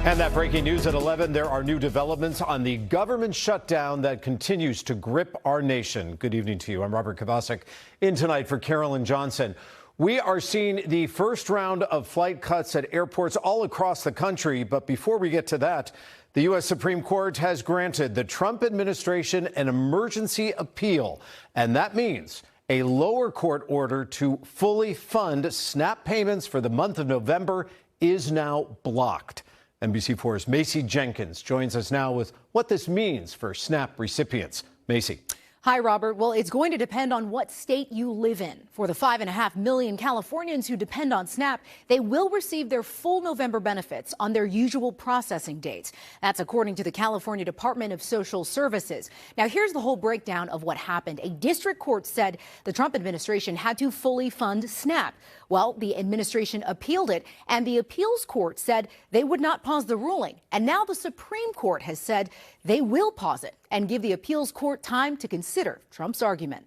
And that breaking news at 11, there are new developments on the government shutdown that continues to grip our nation. Good evening to you. I'm Robert Kovacic in tonight for Carolyn Johnson. We are seeing the first round of flight cuts at airports all across the country. But before we get to that, the U.S. Supreme Court has granted the Trump administration an emergency appeal. And that means a lower court order to fully fund SNAP payments for the month of November is now blocked. NBC4's Macy Jenkins joins us now with what this means for SNAP recipients. Macy. Hi, Robert. Well, it's going to depend on what state you live in. For the 5.5 million Californians who depend on SNAP, they will receive their full November benefits on their usual processing dates. That's according to the California Department of Social Services. Now, here's the whole breakdown of what happened. A district court said the Trump administration had to fully fund SNAP. Well, the administration appealed it, and the appeals court said they would not pause the ruling. And now the Supreme Court has said they will pause it and give the appeals court time to consider Trump's argument.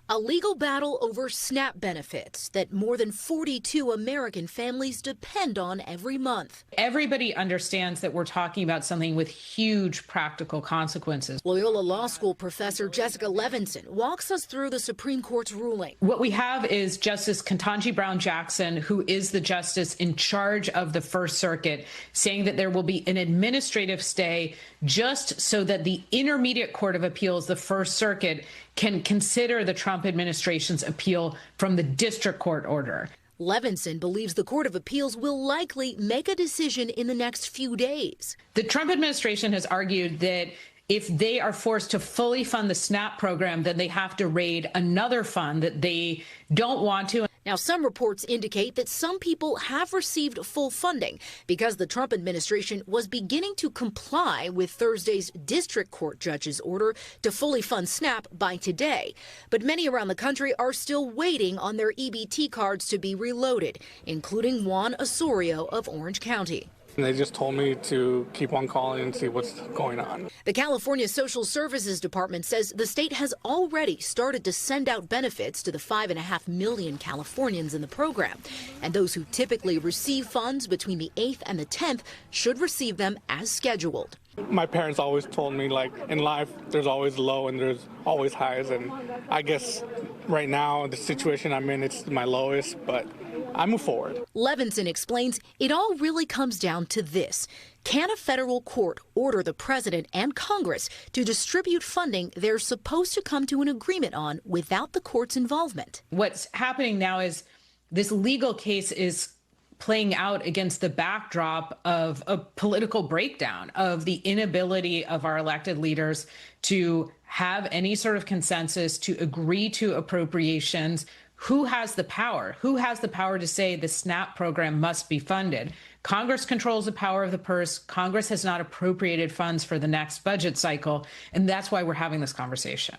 A legal battle over SNAP benefits that more than 42 American families depend on every month. Everybody understands that we're talking about something with huge practical consequences. Loyola Law School professor Jessica Levinson walks us through the Supreme Court's ruling. What we have is Justice Ketanji Brown Jackson, who is the justice in charge of the First Circuit, saying that there will be an administrative stay just so that the Intermediate Court of Appeals, the First Circuit, can consider the Trump administration's appeal from the district court order. Levinson believes the Court of Appeals will likely make a decision in the next few days. The Trump administration has argued that if they are forced to fully fund the SNAP program, then they have to raid another fund that they don't want to. Now, some reports indicate that some people have received full funding because the Trump administration was beginning to comply with Thursday's district court judge's order to fully fund SNAP by today. But many around the country are still waiting on their EBT cards to be reloaded, including Juan Osorio of Orange County. They just told me to keep on calling and see what's going on. The California Social Services Department says the state has already started to send out benefits to the 5.5 million Californians in the program. And those who typically receive funds between the 8th and the 10th should receive them as scheduled. My parents always told me, like, in life, there's always low and there's always highs. And I guess right now, the situation I'm in, it's my lowest, but I move forward. Levinson explains it all really comes down to this. Can a federal court order the president and Congress to distribute funding they're supposed to come to an agreement on without the court's involvement? What's happening now is this legal case is playing out against the backdrop of a political breakdown, of the inability of our elected leaders to have any sort of consensus, to agree to appropriations. Who has the power? Who has the power to say the SNAP program must be funded? Congress controls the power of the purse. Congress has not appropriated funds for the next budget cycle, and that's why we're having this conversation.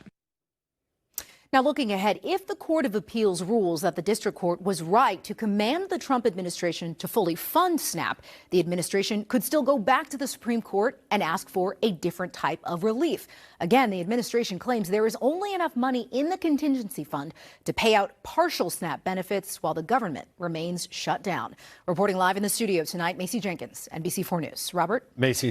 Now, looking ahead, if the Court of Appeals rules that the district court was right to command the Trump administration to fully fund SNAP, the administration could still go back to the Supreme Court and ask for a different type of relief. Again, the administration claims there is only enough money in the contingency fund to pay out partial SNAP benefits while the government remains shut down. Reporting live in the studio tonight, Macy Jenkins, NBC4 News. Robert? Macy.